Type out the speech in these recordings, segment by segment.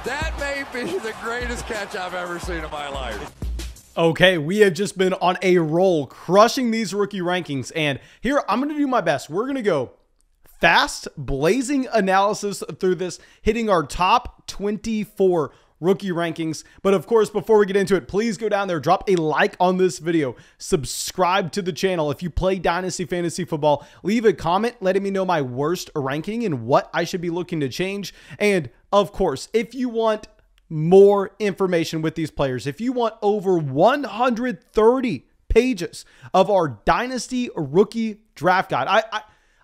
That may be the greatest catch I've ever seen in my life. Okay, we have just been on a roll crushing these rookie rankings. And here, I'm going to do my best. We're going to go fast, blazing analysis through this, hitting our top 24 rookie rankings. But of course, before we get into it, please go down there, drop a like on this video, subscribe to the channel. If you play Dynasty Fantasy Football, leave a comment letting me know my worst ranking and what I should be looking to change. And of course, if you want more information with these players, if you want over 130 pages of our Dynasty rookie draft guide,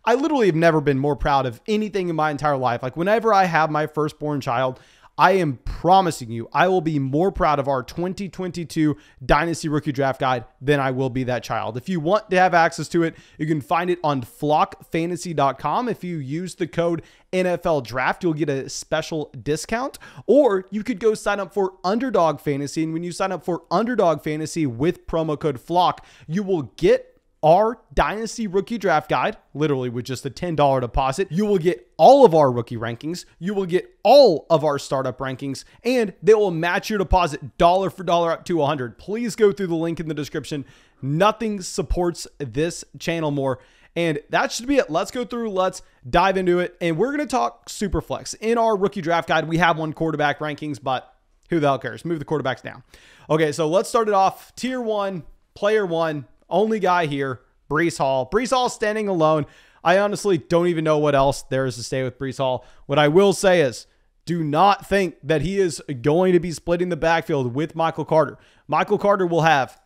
I literally have never been more proud of anything in my entire life. Like whenever I have my firstborn child, I am promising you, I will be more proud of our 2022 Dynasty Rookie Draft Guide than I will be that child. If you want to have access to it, you can find it on flockfantasy.com. If you use the code NFL Draft, you'll get a special discount. Or you could go sign up for Underdog Fantasy. And when you sign up for Underdog Fantasy with promo code FLOCK, you will get our Dynasty Rookie Draft Guide, literally with just a $10 deposit. You will get all of our rookie rankings. You will get all of our startup rankings, and they will match your deposit dollar for dollar up to 100. Please go through the link in the description. Nothing supports this channel more. And that should be it. Let's go through. Let's dive into it. And we're going to talk Superflex. In our rookie draft guide, we have one quarterback rankings, but who the hell cares? Move the quarterbacks down. Okay, so let's start it off. Tier 1, player 1. Only guy here, Breece Hall. Breece Hall standing alone. I honestly don't even know what else there is to say with Breece Hall. What I will say is, do not think that he is going to be splitting the backfield with Michael Carter. Michael Carter will have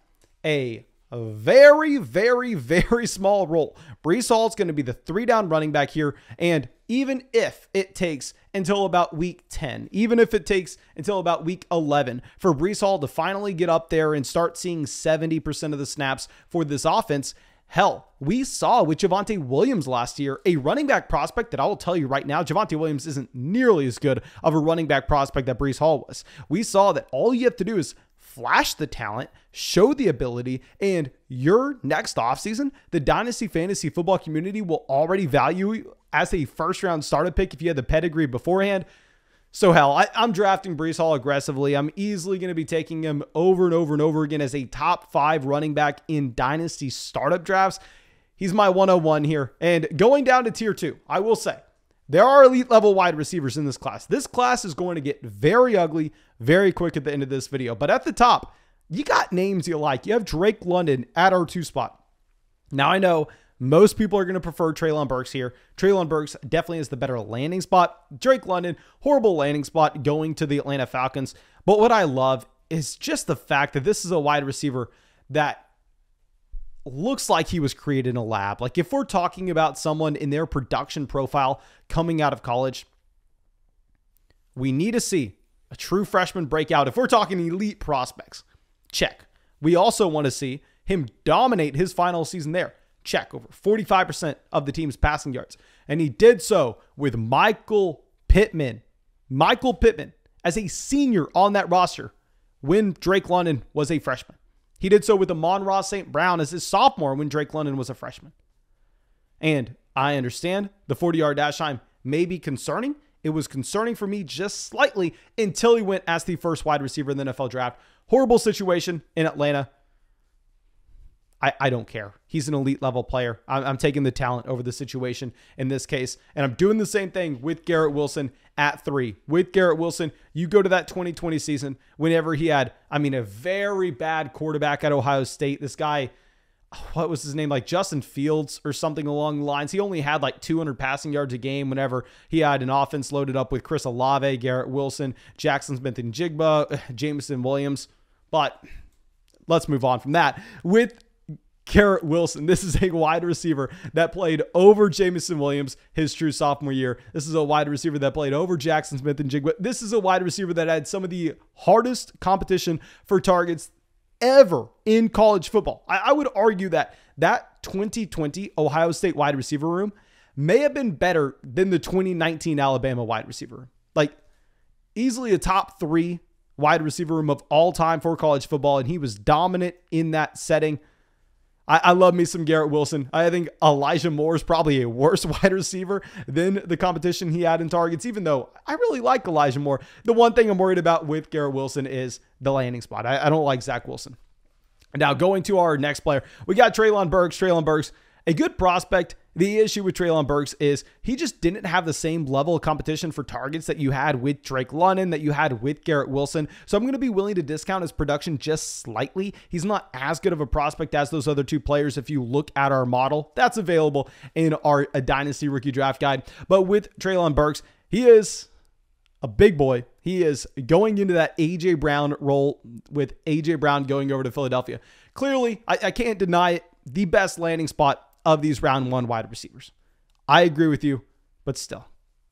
a very, very, very small role. Breece Hall is going to be the 3-down running back here. And even if it takes until about week 10, even if it takes until about week 11 for Breece Hall to finally get up there and start seeing 70% of the snaps for this offense, hell, we saw with Javonte Williams last year, a running back prospect that I will tell you right now, Javonte Williams isn't nearly as good of a running back prospect that Breece Hall was. We saw that all you have to do is flash the talent, show the ability, and your next offseason, the Dynasty Fantasy Football community will already value you as a first-round startup pick if you had the pedigree beforehand. So hell, I'm drafting Breece Hall aggressively. I'm easily going to be taking him over and over and over again as a top 5 running back in Dynasty startup drafts. He's my 101 here. And going down to tier 2, I will say, there are elite level wide receivers in this class. This class is going to get very ugly very quick at the end of this video. But at the top, you got names you like. You have Drake London at our 2 spot. Now I know most people are going to prefer Treylon Burks here. Treylon Burks definitely is the better landing spot. Drake London, horrible landing spot going to the Atlanta Falcons. But what I love is just the fact that this is a wide receiver that looks like he was created in a lab. Like if we're talking about someone in their production profile coming out of college, we need to see a true freshman breakout. If we're talking elite prospects, check. We also want to see him dominate his final season there. Check. Over 45% of the team's passing yards. And he did so with Michael Pittman. Michael Pittman as a senior on that roster when Drake London was a freshman. He did so with Amon-Ra St. Brown as his sophomore when Drake London was a freshman. And I understand the 40-yard dash time may be concerning. It was concerning for me just slightly until he went as the first wide receiver in the NFL draft. Horrible situation in Atlanta. I don't care. He's an elite level player. I'm taking the talent over the situation in this case. And I'm doing the same thing with Garrett Wilson at 3. With Garrett Wilson, you go to that 2020 season whenever he had, a very bad quarterback at Ohio State. This guy, what was his name? Like Justin Fields or something along the lines. He only had like 200 passing yards a game whenever he had an offense loaded up with Chris Olave, Garrett Wilson, Jackson Smith-Njigba, Jameson Williams. But let's move on from that. With Garrett Wilson, this is a wide receiver that played over Jameson Williams his true sophomore year. This is a wide receiver that played over Jackson Smith-Njigba. This is a wide receiver that had some of the hardest competition for targets ever in college football. I would argue that 2020 Ohio State wide receiver room may have been better than the 2019 Alabama wide receiver room. Like easily a top 3 wide receiver room of all time for college football, and he was dominant in that setting. I love me some Garrett Wilson. I think Elijah Moore is probably a worse wide receiver than the competition he had in targets, even though I really like Elijah Moore. The one thing I'm worried about with Garrett Wilson is the landing spot. I don't like Zach Wilson. Now, going to our next player, we got Treylon Burks. Treylon Burks, a good prospect. The issue with Treylon Burks is he just didn't have the same level of competition for targets that you had with Drake London, that you had with Garrett Wilson. So I'm going to be willing to discount his production just slightly. He's not as good of a prospect as those other two players if you look at our model. That's available in our Dynasty Rookie Draft Guide. But with Treylon Burks, he is a big boy. He is going into that A.J. Brown role with A.J. Brown going over to Philadelphia. Clearly, I can't deny it, the best landing spot of these round one wide receivers. I agree with you, but still,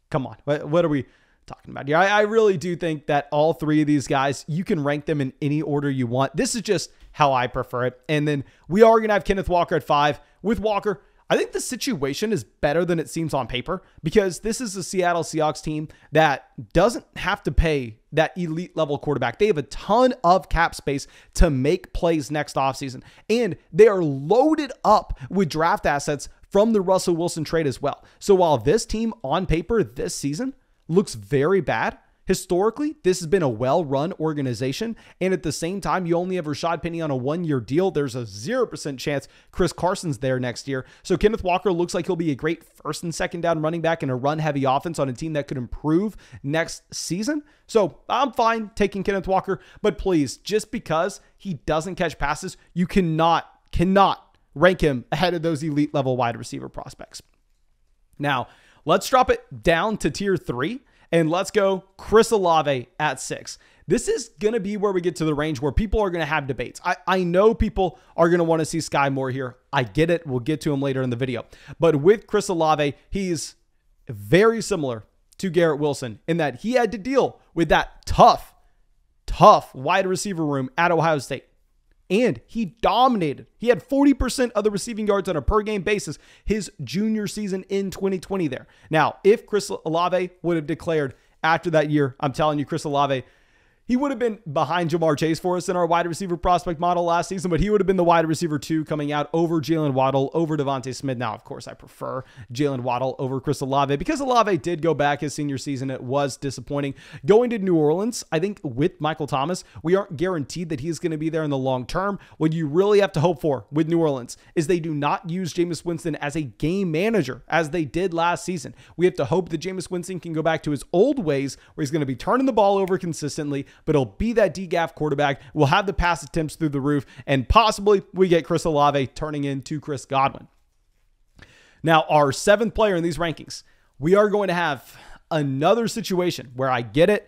come on. What are we talking about here? I really do think that all three of these guys, you can rank them in any order you want. This is just how I prefer it. And then we are going to have Kenneth Walker at 5. With Walker, I think the situation is better than it seems on paper because this is a Seattle Seahawks team that doesn't have to pay that elite level quarterback. They have a ton of cap space to make plays next offseason, and they are loaded up with draft assets from the Russell Wilson trade as well. So while this team on paper this season looks very bad, historically, this has been a well-run organization, and at the same time, you only have Rashod Penny on a 1-year deal. There's a 0% chance Chris Carson's there next year. So Kenneth Walker looks like he'll be a great first and second down running back in a run-heavy offense on a team that could improve next season. So I'm fine taking Kenneth Walker, but please, just because he doesn't catch passes, you cannot rank him ahead of those elite level wide receiver prospects. Now, let's drop it down to tier 3. And let's go Chris Olave at 6. This is going to be where we get to the range where people are going to have debates. I know people are going to want to see Sky Moore here. I get it. We'll get to him later in the video. But with Chris Olave, he's very similar to Garrett Wilson in that he had to deal with that tough wide receiver room at Ohio State. And he dominated. He had 40% of the receiving yards on a per game basis his junior season in 2020 there. Now, if Chris Olave would have declared after that year, I'm telling you, Chris Olave, he would have been behind Jamar Chase for us in our wide receiver prospect model last season, but he would have been the wide receiver 2 coming out over Jalen Waddle, over Devontae Smith. Now, of course, I prefer Jalen Waddle over Chris Olave because Olave did go back his senior season. It was disappointing. Going to New Orleans, I think with Michael Thomas, we aren't guaranteed that he's going to be there in the long term. What you really have to hope for with New Orleans is they do not use Jameis Winston as a game manager as they did last season. We have to hope that Jameis Winston can go back to his old ways where he's going to be turning the ball over consistently, but he'll be that DGAF quarterback. We'll have the pass attempts through the roof, and possibly we get Chris Olave turning into Chris Godwin. Now, our 7th player in these rankings, we are going to have another situation where I get it.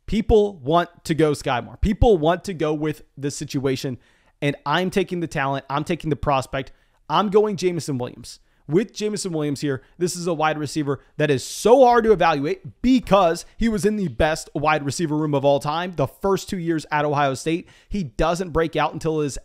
People want to go Sky Moore. People want to go with the situation, and I'm taking the talent. I'm taking the prospect. I'm going Jameson Williams. With Jameson Williams here, this is a wide receiver that is so hard to evaluate because he was in the best wide receiver room of all time the first 2 years at Ohio State. He doesn't break out until his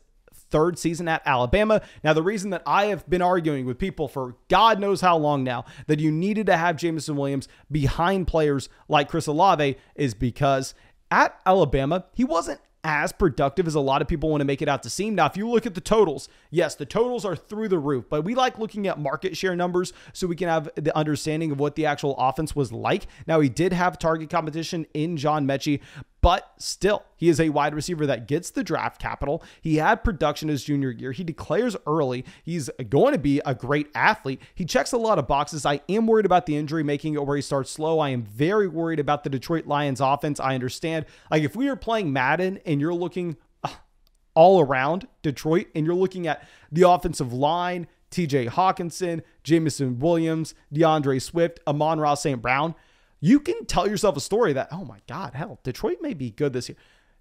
3rd season at Alabama. Now, the reason that I have been arguing with people for God knows how long now that you needed to have Jameson Williams behind players like Chris Olave is because at Alabama, he wasn't as productive as a lot of people want to make it out to seem. Now, if you look at the totals, yes, the totals are through the roof, but we like looking at market share numbers so we can have the understanding of what the actual offense was like. Now, he did have target competition in John Metchi, but still, he is a wide receiver that gets the draft capital. He had production his junior year. He declares early. He's going to be a great athlete. He checks a lot of boxes. I am worried about the injury, making it where he starts slow. I am very worried about the Detroit Lions offense. I understand. Like, if we are playing Madden and you're looking all around Detroit and you're looking at the offensive line, TJ Hawkinson, Jameson Williams, DeAndre Swift, Amon-Ra St. Brown, you can tell yourself a story that, oh my God, hell, Detroit may be good this year.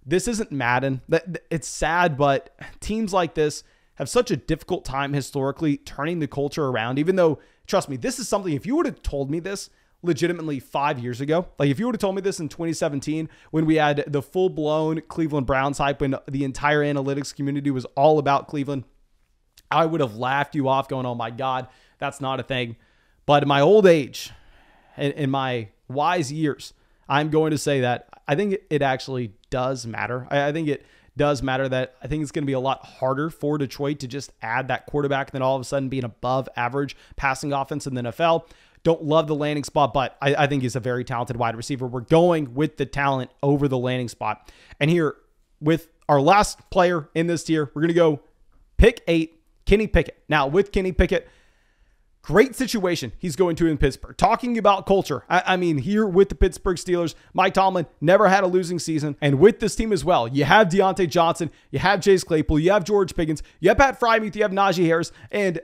This isn't Madden. It's sad, but teams like this have such a difficult time historically turning the culture around, even though, trust me, this is something, if you would have told me this legitimately 5 years ago, like if you would have told me this in 2017, when we had the full-blown Cleveland Browns hype, when the entire analytics community was all about Cleveland, I would have laughed you off going, oh my God, that's not a thing. But in my old age, in my wise years, I'm going to say that I think it actually does matter. I think it does matter that I think it's going to be a lot harder for Detroit to just add that quarterback and then all of a sudden be an above average passing offense in the NFL. Don't love the landing spot, but I think he's a very talented wide receiver. We're going with the talent over the landing spot. And here with our last player in this tier, we're going to go pick 8, Kenny Picket. Now with Kenny Picket, great situation he's going to in Pittsburgh. Talking about culture, I mean, here with the Pittsburgh Steelers, Mike Tomlin never had a losing season. And with this team as well, you have Deontay Johnson, you have Chase Claypool, you have George Pickens, you have Pat Freiermuth, you have Najee Harris, and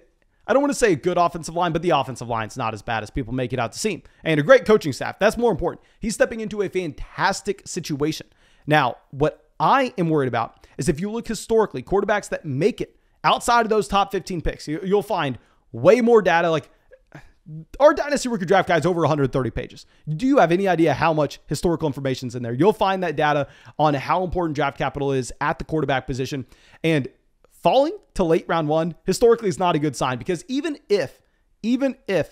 I don't want to say a good offensive line, but the offensive line's not as bad as people make it out to seem. And a great coaching staff. That's more important. He's stepping into a fantastic situation. Now, what I am worried about is if you look historically, quarterbacks that make it outside of those top 15 picks, you'll find way more data. Like our Dynasty Rookie Draft Guide is over 130 pages. Do you have any idea how much historical information is in there? You'll find that data on how important draft capital is at the quarterback position. And falling to late round 1 historically is not a good sign, because even if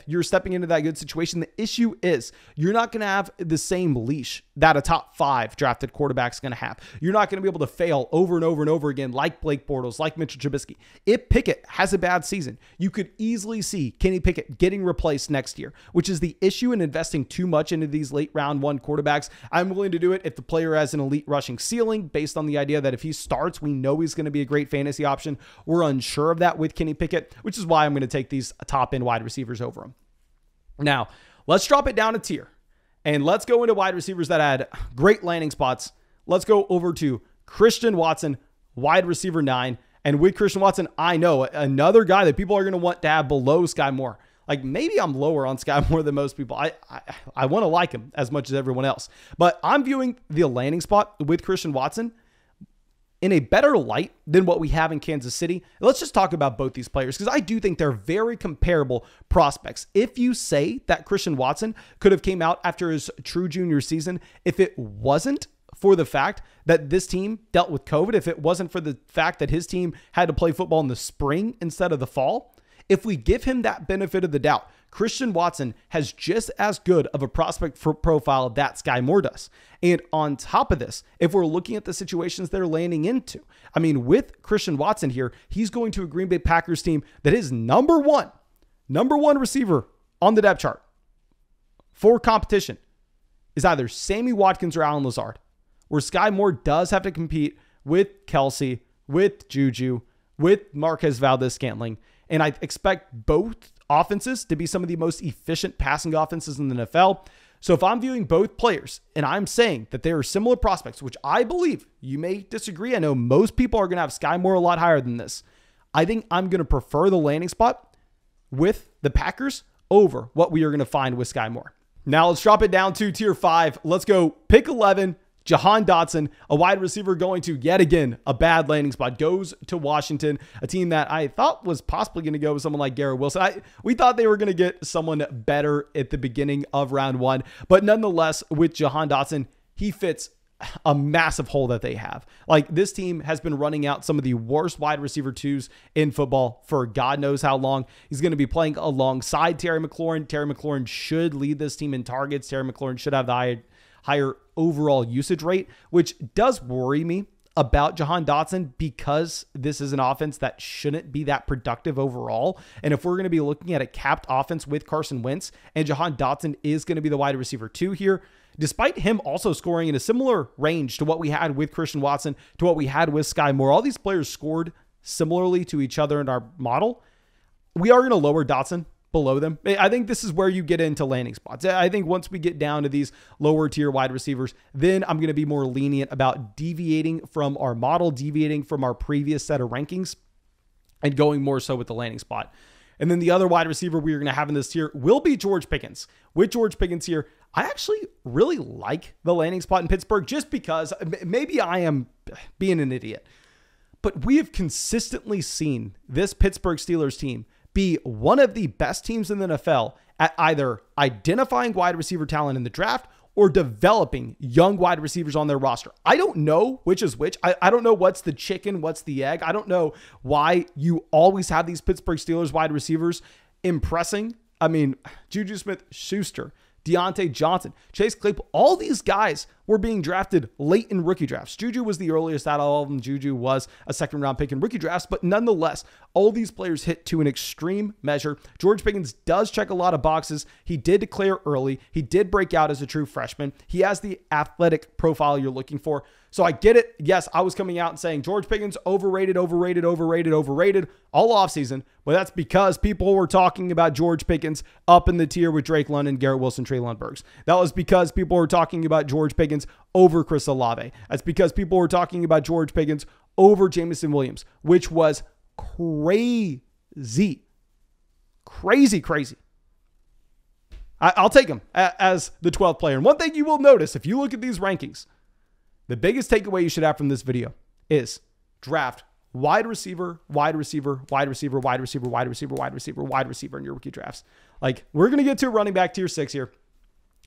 you're stepping into that good situation, the issue is you're not going to have the same leash that a top 5 drafted quarterback is going to have. You're not going to be able to fail over and over and over again like Blake Bortles, like Mitchell Trubisky. If Pickett has a bad season, you could easily see Kenny Pickett getting replaced next year, which is the issue in investing too much into these late round 1 quarterbacks. I'm willing to do it if the player has an elite rushing ceiling, based on the idea that if he starts, we know he's going to be a great fantasy option. We're unsure of that with Kenny Pickett, which is why I'm going to take these top end wide receivers over him. Now, let's drop it down a tier and let's go into wide receivers that had great landing spots. Let's go over to Christian Watson, wide receiver 9. And with Christian Watson, I know another guy that people are going to want to have below Sky Moore. Like maybe I'm lower on Sky Moore than most people. I want to like him as much as everyone else, but I'm viewing the landing spot with Christian Watson in a better light than what we have in Kansas City. Let's just talk about both these players, because I do think they're very comparable prospects. If you say that Christian Watson could have came out after his true junior season, if it wasn't for the fact that this team dealt with COVID, if it wasn't for the fact that his team had to play football in the spring instead of the fall, if we give him that benefit of the doubt, Christian Watson has just as good of a prospect profile that Sky Moore does. And on top of this, if we're looking at the situations they're landing into, I mean, with Christian Watson here, he's going to a Green Bay Packers team that is number one receiver on the depth chart for competition is either Sammy Watkins or Allen Lazard, where Sky Moore does have to compete with Kelsey, with Juju, with Marquez Valdez-Scantling. And I expect both offenses to be some of the most efficient passing offenses in the NFL. So if I'm viewing both players and I'm saying that they are similar prospects, which I believe, you may disagree. I know most people are going to have Sky Moore a lot higher than this. I think I'm going to prefer the landing spot with the Packers over what we are going to find with Sky Moore. Now let's drop it down to tier 5. Let's go pick 11. Jahan Dotson, a wide receiver going to, yet again, a bad landing spot, goes to Washington, a team that I thought was possibly going to go with someone like Garrett Wilson. We thought they were going to get someone better at the beginning of round 1, but nonetheless, with Jahan Dotson, he fits a massive hole that they have. Like, this team has been running out some of the worst wide receiver 2s in football for God knows how long. He's going to be playing alongside Terry McLaurin. Terry McLaurin should lead this team in targets. Terry McLaurin should have the higher overall usage rate, which does worry me about Jahan Dotson, because this is an offense that shouldn't be that productive overall. And if we're going to be looking at a capped offense with Carson Wentz, and Jahan Dotson is going to be the wide receiver 2 here, despite him also scoring in a similar range to what we had with Christian Watson, to what we had with Sky Moore, all these players scored similarly to each other in our model. We are going to lower Dotson below them. I think this is where you get into landing spots. I think once we get down to these lower tier wide receivers, then I'm going to be more lenient about deviating from our model, deviating from our previous set of rankings, and going more so with the landing spot. And then the other wide receiver we're going to have in this tier will be George Pickens. With George Pickens here, I actually really like the landing spot in Pittsburgh, just because maybe I am being an idiot, but we have consistently seen this Pittsburgh Steelers team be one of the best teams in the NFL at either identifying wide receiver talent in the draft or developing young wide receivers on their roster. I don't know which is which. I don't know what's the chicken, what's the egg. I don't know why you always have these Pittsburgh Steelers wide receivers impressing. I mean, Juju Smith-Schuster, Deontay Johnson, Chase Claypool, all these guys were being drafted late in rookie drafts. Juju was the earliest out of all of them. Juju was a second-round pick in rookie drafts, but nonetheless, all these players hit to an extreme measure. George Pickens does check a lot of boxes. He did declare early. He did break out as a true freshman. He has the athletic profile you're looking for. So I get it. Yes, I was coming out and saying George Pickens overrated all offseason, but that's because people were talking about George Pickens up in the tier with Drake London, Garrett Wilson, Treylon Burks. That was because people were talking about George Pickens over Chris Olave. That's because people were talking about George Pickens over Jameson Williams, which was crazy. Crazy. I'll take him as the 12th player. And one thing you will notice, if you look at these rankings, the biggest takeaway you should have from this video is draft wide receiver in your rookie drafts. Like, we're going to get to running back tier 6 here.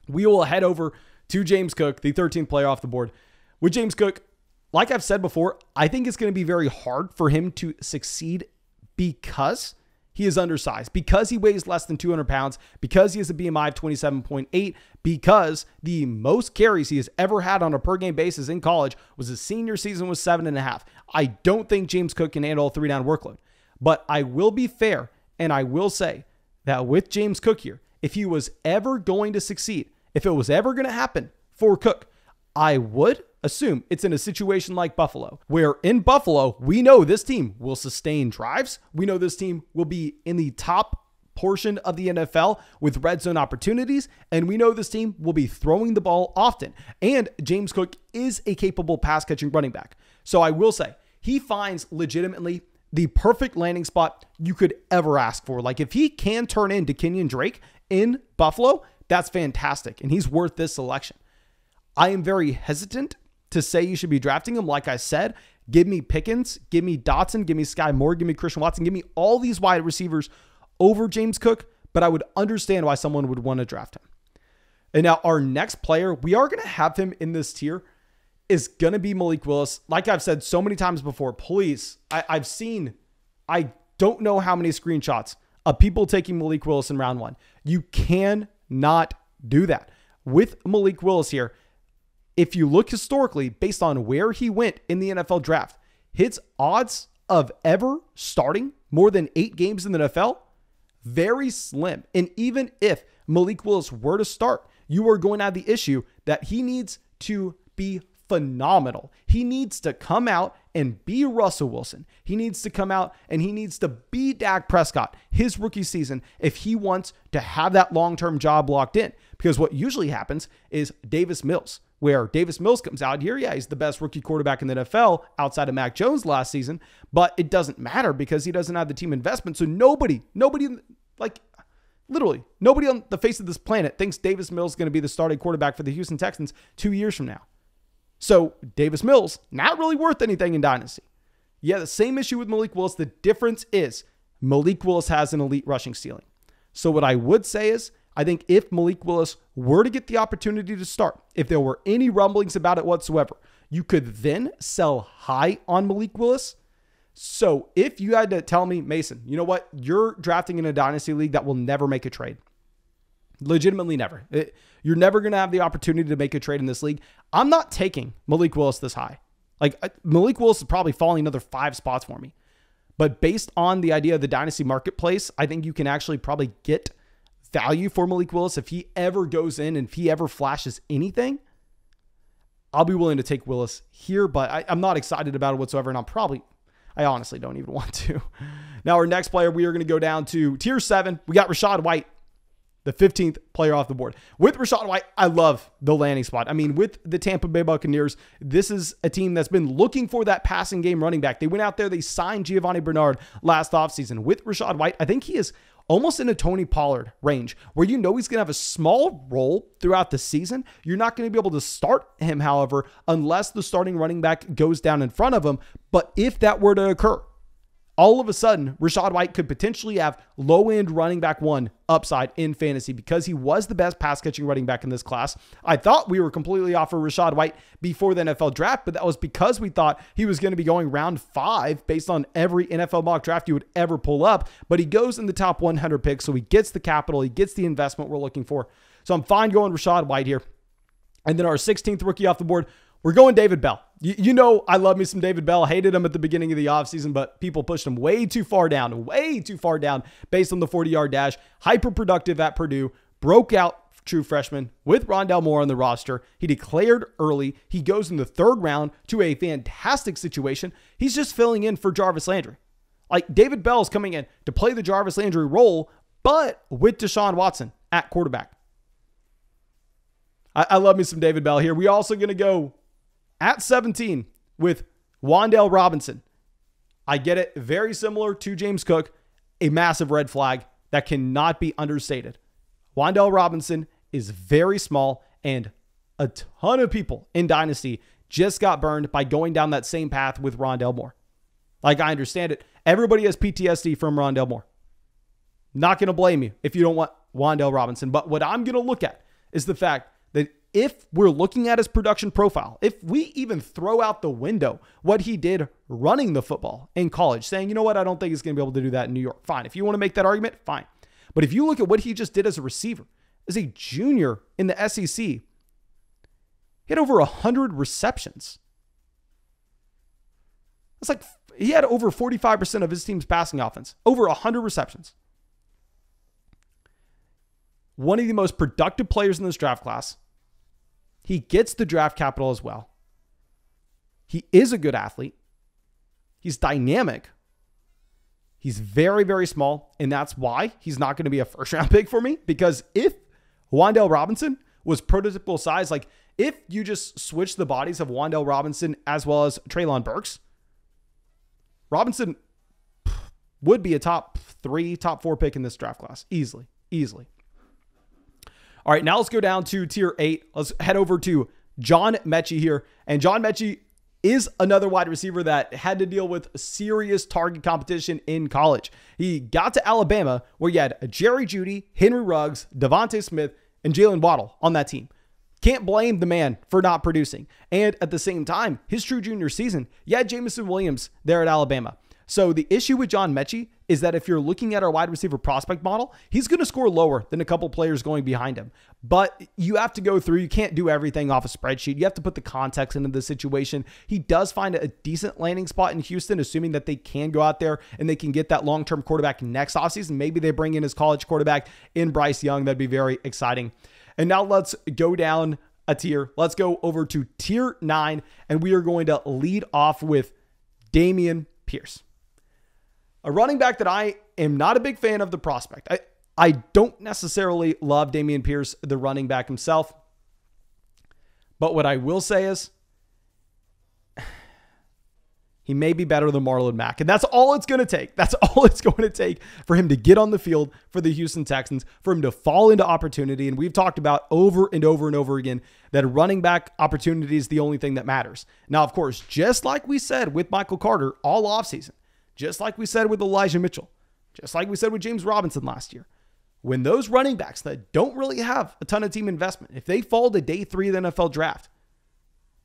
We will head over to James Cook, the 13th player off the board. With James Cook, like I've said before, I think it's going to be very hard for him to succeed because he is undersized, because he weighs less than 200 pounds, because he has a BMI of 27.8, because the most carries he has ever had on a per game basis in college was his senior season was 7.5. I don't think James Cook can handle a 3-down workload, but I will be fair and I will say that with James Cook here, if he was ever going to succeed, if it was ever going to happen for Cook, I would assume it's in a situation like Buffalo, where in Buffalo, we know this team will sustain drives. We know this team will be in the top portion of the NFL with red zone opportunities. And we know this team will be throwing the ball often. And James Cook is a capable pass catching running back. So I will say he finds legitimately the perfect landing spot you could ever ask for. Like, if he can turn into Kenyon Drake in Buffalo, that's fantastic. And he's worth this selection. I am very hesitant to say you should be drafting him. Like I said, give me Pickens, give me Dotson, give me Sky Moore, give me Christian Watson, give me all these wide receivers over James Cook, but I would understand why someone would want to draft him. And now our next player, we are going to have him in this tier, is going to be Malik Willis. Like I've said so many times before, please, I've seen, I don't know how many screenshots of people taking Malik Willis in round 1. You cannot do that. With Malik Willis here, if you look historically, based on where he went in the NFL draft, his odds of ever starting more than 8 games in the NFL, very slim. And even if Malik Willis were to start, you are going to have the issue that he needs to be phenomenal. He needs to come out and be Russell Wilson. He needs to come out and he needs to be Dak Prescott his rookie season if he wants to have that long-term job locked in. Because what usually happens is Davis Mills, where Davis Mills comes out here. Yeah, he's the best rookie quarterback in the NFL outside of Mac Jones last season, but it doesn't matter because he doesn't have the team investment. So nobody, like literally nobody on the face of this planet thinks Davis Mills is going to be the starting quarterback for the Houston Texans 2 years from now. So Davis Mills, not really worth anything in Dynasty. Yeah, the same issue with Malik Willis. The difference is Malik Willis has an elite rushing ceiling. So what I would say is, I think if Malik Willis were to get the opportunity to start, if there were any rumblings about it whatsoever, you could then sell high on Malik Willis. So if you had to tell me, Mason, you know what? You're drafting in a Dynasty league that will never make a trade. Legitimately never. You're never going to have the opportunity to make a trade in this league. I'm not taking Malik Willis this high. Like, Malik Willis is probably falling another 5 spots for me. But based on the idea of the Dynasty marketplace, I think you can actually probably get value for Malik Willis. If he ever goes in and if he ever flashes anything, I'll be willing to take Willis here, but I'm not excited about it whatsoever. And I honestly don't even want to. Now, our next player, we are going to go down to tier 7. We got Rashod White, the 15th player off the board. With Rashod White, I love the landing spot. I mean, with the Tampa Bay Buccaneers, this is a team that's been looking for that passing game running back. They went out there, they signed Giovanni Bernard last offseason. With Rashod White, I think he is almost in a Tony Pollard range, where you know he's going to have a small role throughout the season. You're not going to be able to start him, however, unless the starting running back goes down in front of him. But if that were to occur, all of a sudden, Rashod White could potentially have low-end running back 1 upside in fantasy because he was the best pass-catching running back in this class. I thought we were completely off of Rashod White before the NFL draft, but that was because we thought he was going to be going round 5 based on every NFL mock draft you would ever pull up. But he goes in the top 100 picks, so he gets the capital, he gets the investment we're looking for. So I'm fine going Rashod White here. And then our 16th rookie off the board, we're going David Bell. You know I love me some David Bell. Hated him at the beginning of the offseason, but people pushed him way too far down based on the 40-yard dash. Hyper productive at Purdue. Broke out true freshman with Rondale Moore on the roster. He declared early. He goes in the 3rd round to a fantastic situation. He's just filling in for Jarvis Landry. Like, David Bell's coming in to play the Jarvis Landry role, but with Deshaun Watson at quarterback. I love me some David Bell here. We're also going to go at 17 with Wan'Dale Robinson. I get it. Very similar to James Cook. A massive red flag that cannot be understated. Wan'Dale Robinson is very small, and a ton of people in Dynasty just got burned by going down that same path with Rondale Moore. Like, I understand it. Everybody has PTSD from Rondale Moore. Not going to blame you if you don't want Wan'Dale Robinson. But what I'm going to look at is the fact that if we're looking at his production profile, if we even throw out the window what he did running the football in college, saying, you know what, I don't think he's going to be able to do that in New York. Fine. If you want to make that argument, fine. But if you look at what he just did as a receiver, as a junior in the SEC, he had over 100 receptions. That's like, he had over 45% of his team's passing offense. Over 100 receptions. One of the most productive players in this draft class. He gets the draft capital as well. He is a good athlete. He's dynamic. He's very, very small, and that's why he's not going to be a first-round pick for me, because if Wan'Dale Robinson was prototypical size, like if you just switch the bodies of Wan'Dale Robinson as well as Treylon Burks, Robinson would be a top 3, top 4 pick in this draft class. Easily. All right, now let's go down to tier 8. Let's head over to John Metchi here. And John Metchi is another wide receiver that had to deal with serious target competition in college. He got to Alabama, where you had Jerry Jeudy, Henry Ruggs, Devontae Smith, and Jalen Waddle on that team. Can't blame the man for not producing. And at the same time, his true junior season, you had Jameson Williams there at Alabama. So the issue with John Metchi is that if you're looking at our wide receiver prospect model, he's going to score lower than a couple players going behind him. But you have to go through, you can't do everything off a spreadsheet. You have to put the context into the situation. He does find a decent landing spot in Houston, assuming that they can go out there and they can get that long-term quarterback next offseason. Maybe they bring in his college quarterback in Bryce Young. That'd be very exciting. And now let's go down a tier. Let's go over to tier 9, and we are going to lead off with Damian Pierce. A running back that I am not a big fan of the prospect. I don't necessarily love Damian Pierce, the running back himself. But what I will say is he may be better than Marlon Mack. And that's all it's going to take. That's all it's going to take for him to get on the field for the Houston Texans, for him to fall into opportunity. And we've talked about over and over and over again that running back opportunity is the only thing that matters. Now, of course, just like we said with Michael Carter all offseason, just like we said with Elijah Mitchell, just like we said with James Robinson last year, when those running backs that don't really have a ton of team investment, if they fall to day 3 of the NFL draft,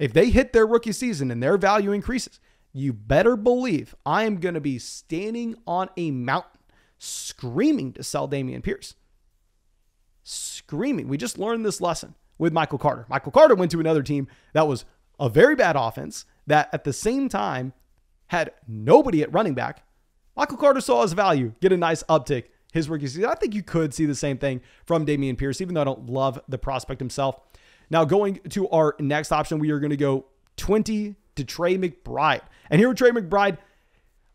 if they hit their rookie season and their value increases, you better believe I am going to be standing on a mountain screaming to sell Damian Pierce. Screaming. We just learned this lesson with Michael Carter. Michael Carter went to another team that was a very bad offense that at the same time had nobody at running back. Michael Carter saw his value get a nice uptick his rookie season. I think you could see the same thing from Damian Pierce, even though I don't love the prospect himself. Now, going to our next option, we are going to go 20 to Trey McBride. And here with Trey McBride,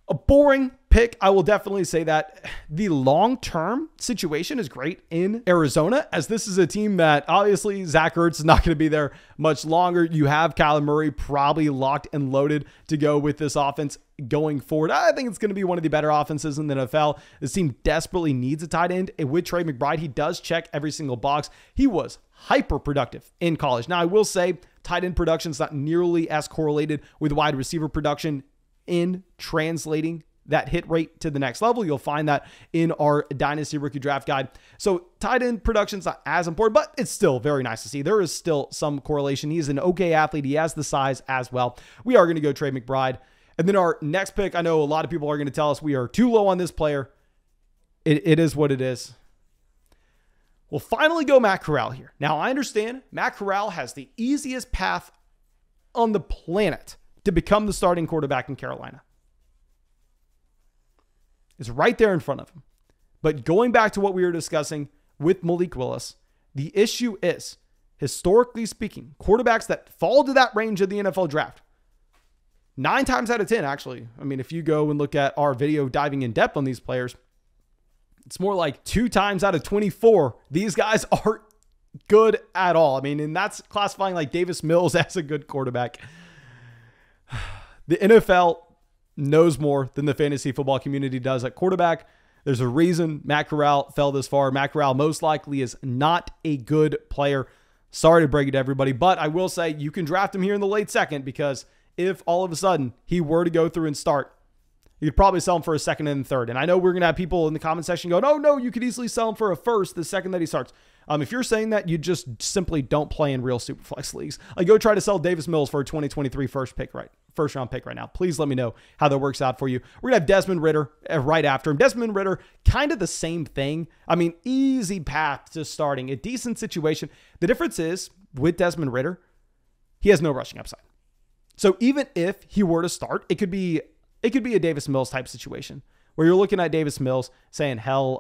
a boring pick. I will definitely say that the long-term situation is great in Arizona, as this is a team that obviously Zach Ertz is not going to be there much longer. You have Kyler Murray probably locked and loaded to go with this offense going forward. I think it's going to be one of the better offenses in the NFL. This team desperately needs a tight end. And with Trey McBride, he does check every single box. He was hyper productive in college. Now, I will say tight end production is not nearly as correlated with wide receiver production in translating that hit rate to the next level. You'll find that in our Dynasty Rookie Draft Guide. So tight end production's not as important, but it's still very nice to see. There is still some correlation. He's an okay athlete. He has the size as well. We are going to go Trey Mcbride. And then our next pick, I know a lot of people are going to tell us we are too low on this player. It is what it is. We'll finally go Matt Corral here. Now, I understand Matt Corral has the easiest path on the planet to become the starting quarterback in Carolina. It's right there in front of him. But going back to what we were discussing with Malik Willis, the issue is, historically speaking, quarterbacks that fall to that range of the NFL draft, 9 times out of 10, actually. I mean, if you go and look at our video diving in depth on these players, it's more like 2 times out of 24. These guys aren't good at all. I mean, and that's classifying like Davis Mills as a good quarterback. The NFL knows more than the fantasy football community does at quarterback. There's a reason Matt Corral fell this far. Matt Corral most likely is not a good player. Sorry to break it to everybody, but I will say you can draft him here in the late second, because if all of a sudden he were to go through and start, you'd probably sell him for a second and third. And I know we're going to have people in the comment section going, oh no, you could easily sell him for a first the second that he starts. If you're saying that, you just simply don't play in real Superflex leagues. Like, go try to sell Davis Mills for a 2023 first round pick right now. Please let me know how that works out for you. We're going to have Desmond Ridder right after him. Desmond Ridder, kind of the same thing. I mean, easy path to starting, a decent situation. The difference is with Desmond Ridder, he has no rushing upside. So even if he were to start, it could be a Davis Mills type situation where you're looking at Davis Mills saying, hell,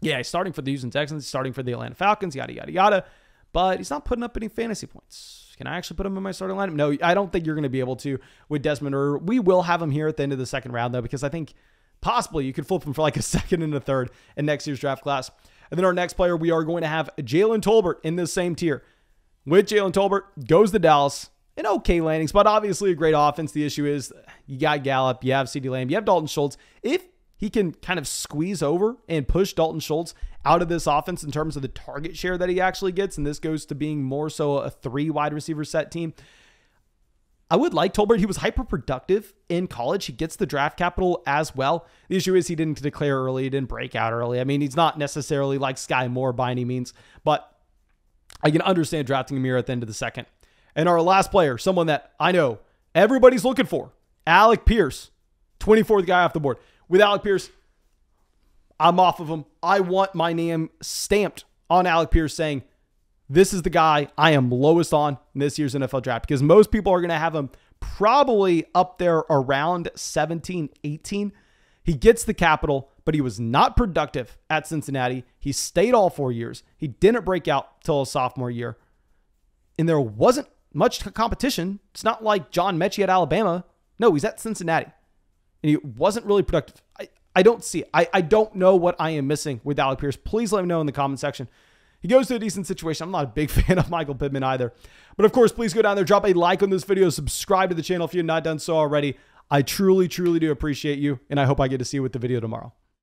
yeah, he's starting for the Houston Texans, he's starting for the Atlanta Falcons, yada, yada, yada, but he's not putting up any fantasy points. Can I actually put him in my starting lineup? No, I don't think you're going to be able to with Desmond Ridder. We will have him here at the end of the second round, though, because I think possibly you could flip him for like a second and a third in next year's draft class. And then our next player, we are going to have Jalen Tolbert in this same tier. With Jalen Tolbert, goes to Dallas. An okay landings, but obviously a great offense. The issue is you got Gallup, you have CeeDee Lamb, you have Dalton Schultz. If he can kind of squeeze over and push Dalton Schultz out of this offense in terms of the target share that he actually gets, and this goes to being more so a 3 wide receiver set team, I would like Tolbert. He was hyper productive in college. He gets the draft capital as well. The issue is he didn't declare early, he didn't break out early. I mean, he's not necessarily like Sky Moore by any means, but I can understand drafting him here at the end of the second. And our last player, someone that I know everybody's looking for, Alec Pierce, 24th guy off the board. With Alec Pierce, I'm off of him. I want my name stamped on Alec Pierce saying, this is the guy I am lowest on in this year's NFL draft, because most people are going to have him probably up there around 17, 18. He gets the capital, but he was not productive at Cincinnati. He stayed all 4 years. He didn't break out till his sophomore year. And there wasn't much competition. It's not like John Metchi at Alabama. No, he's at Cincinnati. And he wasn't really productive. I don't see it. I don't know what I am missing with Alec Pierce. Please let me know in the comment section. He goes to a decent situation. I'm not a big fan of Michael Pittman either. But of course, please go down there, drop a like on this video, subscribe to the channel if you're not done so already. I truly, truly do appreciate you, and I hope I get to see you with the video tomorrow.